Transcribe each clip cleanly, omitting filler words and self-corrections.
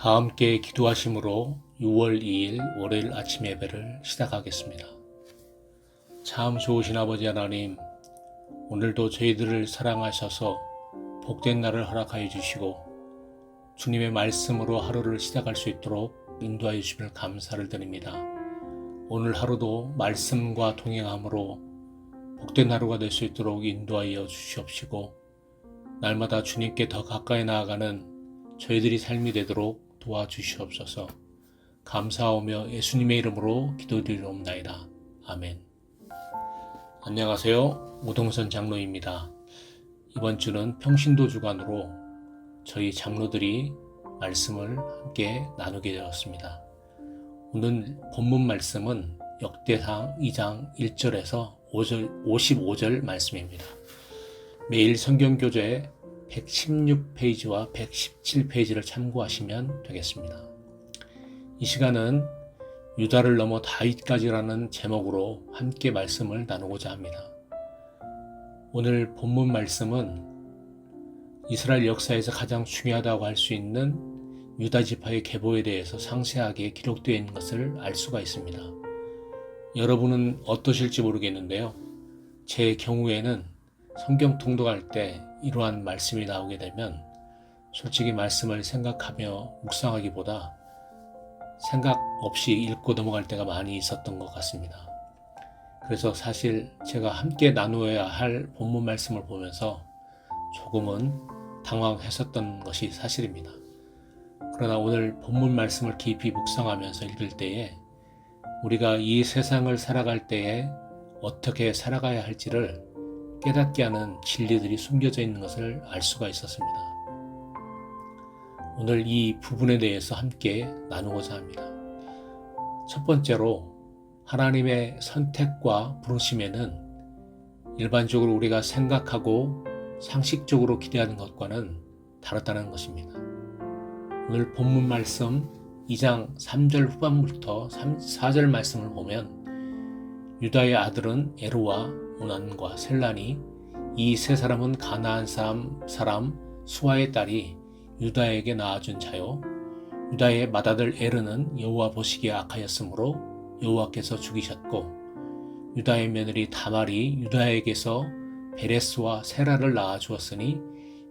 다 함께 기도하심으로 6월 2일 월요일 아침 예배를 시작하겠습니다. 참 좋으신 아버지 하나님, 오늘도 저희들을 사랑하셔서 복된 날을 허락하여 주시고 주님의 말씀으로 하루를 시작할 수 있도록 인도하여 주심을 감사를 드립니다. 오늘 하루도 말씀과 동행함으로 복된 하루가 될 수 있도록 인도하여 주시옵시고 날마다 주님께 더 가까이 나아가는 저희들이 삶이 되도록 도와주시옵소서. 감사하며 예수님의 이름으로 기도드리옵나이다. 아멘. 안녕하세요. 오동선 장로입니다. 이번 주는 평신도 주간으로 저희 장로들이 말씀을 함께 나누게 되었습니다. 오늘 본문 말씀은 역대상 2장 1절에서 55절 말씀입니다. 매일 성경교재 116페이지와 117페이지를 참고하시면 되겠습니다. 이 시간은 유다를 넘어 다윗까지라는 제목으로 함께 말씀을 나누고자 합니다. 오늘 본문 말씀은 이스라엘 역사에서 가장 중요하다고 할 수 있는 유다 지파의 계보에 대해서 상세하게 기록되어 있는 것을 알 수가 있습니다. 여러분은 어떠실지 모르겠는데요. 제 경우에는 성경 통독할 때 이러한 말씀이 나오게 되면 솔직히 말씀을 생각하며 묵상하기보다 생각 없이 읽고 넘어갈 때가 많이 있었던 것 같습니다. 그래서 사실 제가 함께 나누어야 할 본문 말씀을 보면서 조금은 당황했었던 것이 사실입니다. 그러나 오늘 본문 말씀을 깊이 묵상하면서 읽을 때에 우리가 이 세상을 살아갈 때에 어떻게 살아가야 할지를 깨닫게 하는 진리들이 숨겨져 있는 것을 알 수가 있었습니다. 오늘 이 부분에 대해서 함께 나누고자 합니다. 첫 번째로 하나님의 선택과 부르심에는 일반적으로 우리가 생각하고 상식적으로 기대하는 것과는 다르다는 것입니다. 오늘 본문 말씀 2장 3절 후반부터 4절 말씀을 보면 유다의 아들은 에로와 오난과 셀란이 이 세 사람은 가나안 사람 수아의 딸이 유다에게 낳아준 자요 유다의 맏아들 에르는 여호와 보시기에 악하였으므로 여호와께서 죽이셨고 유다의 며느리 다말이 유다에게서 베레스와 세라를 낳아 주었으니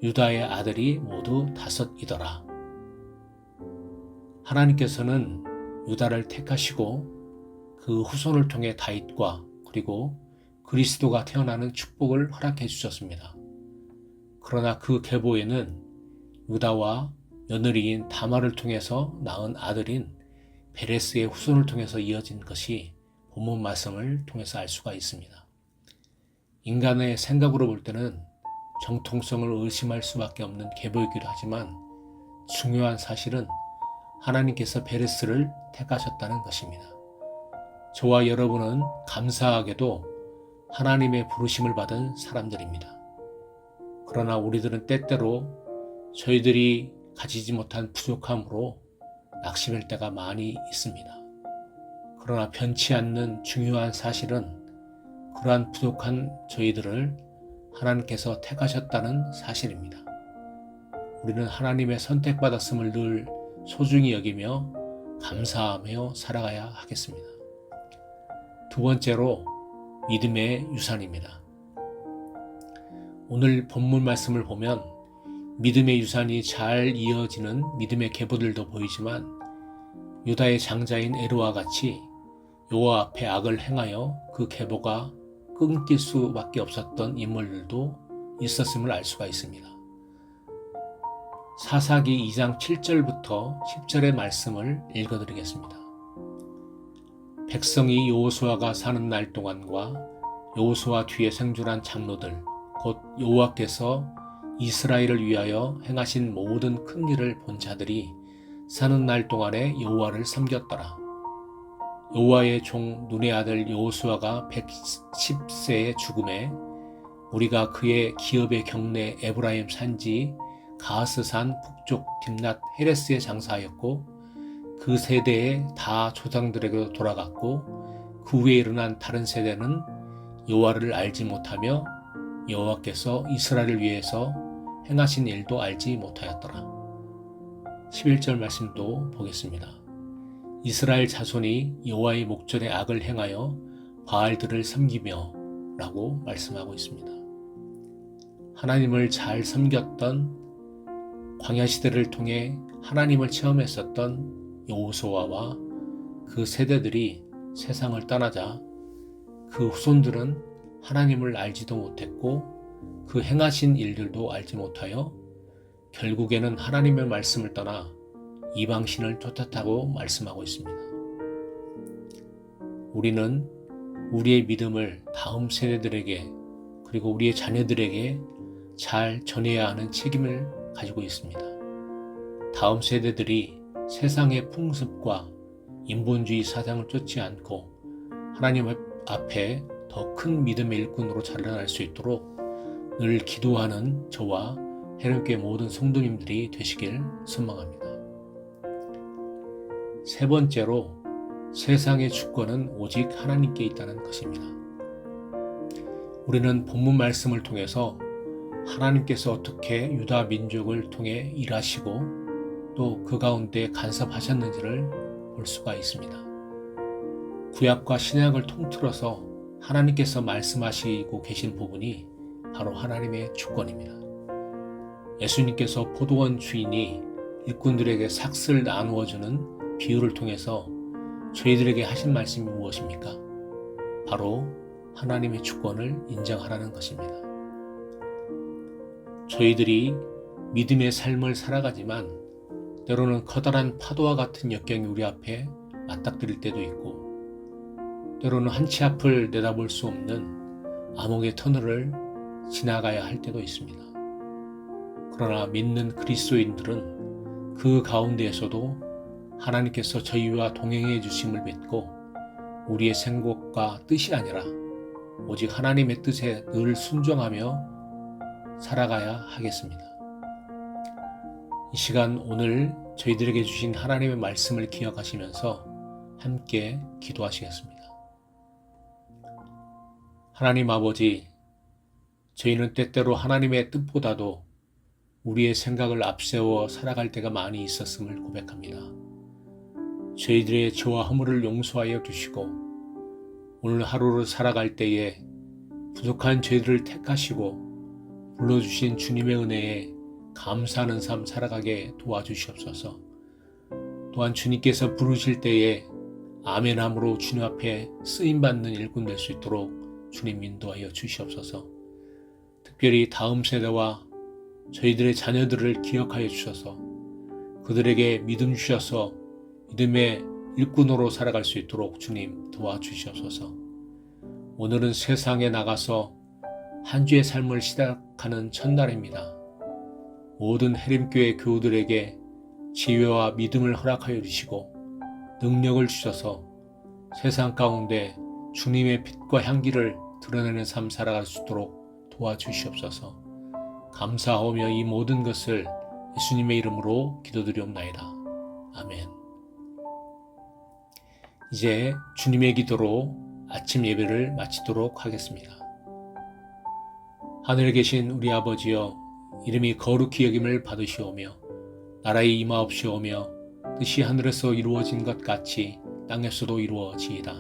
유다의 아들이 모두 5이더라. 하나님께서는 유다를 택하시고 그 후손을 통해 다윗과 그리고 그리스도가 태어나는 축복을 허락해 주셨습니다. 그러나 그 계보에는 유다와 며느리인 다말을 통해서 낳은 아들인 베레스의 후손을 통해서 이어진 것이 본문 말씀을 통해서 알 수가 있습니다. 인간의 생각으로 볼 때는 정통성을 의심할 수밖에 없는 계보이기도 하지만 중요한 사실은 하나님께서 베레스를 택하셨다는 것입니다. 저와 여러분은 감사하게도 하나님의 부르심을 받은 사람들입니다. 그러나 우리들은 때때로 저희들이 가지지 못한 부족함으로 낙심할 때가 많이 있습니다. 그러나 변치 않는 중요한 사실은 그러한 부족한 저희들을 하나님께서 택하셨다는 사실입니다. 우리는 하나님의 선택받았음을 늘 소중히 여기며 감사하며 살아가야 하겠습니다. 두 번째로 믿음의 유산입니다. 오늘 본문 말씀을 보면 믿음의 유산이 잘 이어지는 믿음의 계보들도 보이지만 유다의 장자인 에르와 같이 여호와 앞에 악을 행하여 그 계보가 끊길 수밖에 없었던 인물들도 있었음을 알 수가 있습니다. 사사기 2장 7절부터 10절의 말씀을 읽어드리겠습니다. 백성이 여호수아가 사는 날 동안과 여호수아 뒤에 생존한 장로들 곧 여호와께서 이스라엘을 위하여 행하신 모든 큰 일을 본 자들이 사는 날 동안에 여호와를 섬겼더라. 여호와의 종 눈의 아들 여호수아가 110세의 죽음에 우리가 그의 기업의 경내 에브라임 산지 가스산 북쪽 딥낫 헤레스에 장사하였고 그 세대에 다 조상들에게 돌아갔고 그 후에 일어난 다른 세대는 여호와를 알지 못하며 여호와께서 이스라엘을 위해서 행하신 일도 알지 못하였더라. 11절 말씀도 보겠습니다. 이스라엘 자손이 여호와의 목전에 악을 행하여 바알들을 섬기며 라고 말씀하고 있습니다. 하나님을 잘 섬겼던 광야 시대를 통해 하나님을 체험했었던 여호수아와 그 세대들이 세상을 떠나자 그 후손들은 하나님을 알지도 못했고 그 행하신 일들도 알지 못하여 결국에는 하나님의 말씀을 떠나 이방신을 쫓았다고 말씀하고 있습니다. 우리는 우리의 믿음을 다음 세대들에게 그리고 우리의 자녀들에게 잘 전해야 하는 책임을 가지고 있습니다. 다음 세대들이 세상의 풍습과 인본주의 사상을 쫓지 않고 하나님 앞에 더 큰 믿음의 일꾼으로 자라날 수 있도록 늘 기도하는 저와 해령교회 모든 성도님들이 되시길 소망합니다. 세 번째로 세상의 주권은 오직 하나님께 있다는 것입니다. 우리는 본문 말씀을 통해서 하나님께서 어떻게 유다 민족을 통해 일하시고 또 그 가운데 간섭하셨는지를 볼 수가 있습니다. 구약과 신약을 통틀어서 하나님께서 말씀하시고 계신 부분이 바로 하나님의 주권입니다. 예수님께서 포도원 주인이 일꾼들에게 삭슬 나누어주는 비유를 통해서 저희들에게 하신 말씀이 무엇입니까? 바로 하나님의 주권을 인정하라는 것입니다. 저희들이 믿음의 삶을 살아가지만 때로는 커다란 파도와 같은 역경이 우리 앞에 맞닥뜨릴 때도 있고 때로는 한 치 앞을 내다볼 수 없는 암흑의 터널을 지나가야 할 때도 있습니다. 그러나 믿는 그리스도인들은 그 가운데에서도 하나님께서 저희와 동행해 주심을 믿고 우리의 생각과 뜻이 아니라 오직 하나님의 뜻에 늘 순종하며 살아가야 하겠습니다. 이 시간 오늘 저희들에게 주신 하나님의 말씀을 기억하시면서 함께 기도하시겠습니다. 하나님 아버지, 저희는 때때로 하나님의 뜻보다도 우리의 생각을 앞세워 살아갈 때가 많이 있었음을 고백합니다. 저희들의 죄와 허물을 용서하여 주시고 오늘 하루를 살아갈 때에 부족한 죄들을 택하시고 불러주신 주님의 은혜에 감사하는 삶 살아가게 도와주시옵소서. 또한 주님께서 부르실 때에 아멘함으로 주님 앞에 쓰임받는 일꾼 될 수 있도록 주님 인도하여 주시옵소서. 특별히 다음 세대와 저희들의 자녀들을 기억하여 주셔서 그들에게 믿음 주셔서 믿음의 일꾼으로 살아갈 수 있도록 주님 도와주시옵소서. 오늘은 세상에 나가서 한 주의 삶을 시작하는 첫날입니다. 모든 해림교회 교우들에게 지혜와 믿음을 허락하여 주시고 능력을 주셔서 세상 가운데 주님의 빛과 향기를 드러내는 삶 살아갈 수 있도록 도와주시옵소서. 감사하며 이 모든 것을 예수님의 이름으로 기도드리옵나이다. 아멘. 이제 주님의 기도로 아침 예배를 마치도록 하겠습니다. 하늘에 계신 우리 아버지여, 이름이 거룩히 여김을 받으시오며 나라의 임하옵시오며 뜻이 하늘에서 이루어진 것 같이 땅에서도 이루어지이다.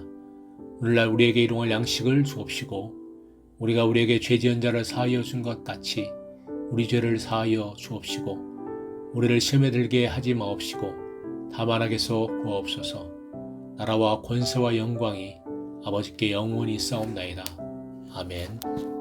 오늘날 우리에게 일용할 양식을 주옵시고 우리가 우리에게 죄 지은 자를 사하여 준 것 같이 우리 죄를 사하여 주옵시고 우리를 시험에 들게 하지 마옵시고 다만 악에서 구하옵소서. 나라와 권세와 영광이 아버지께 영원히 있사옵나이다. 아멘.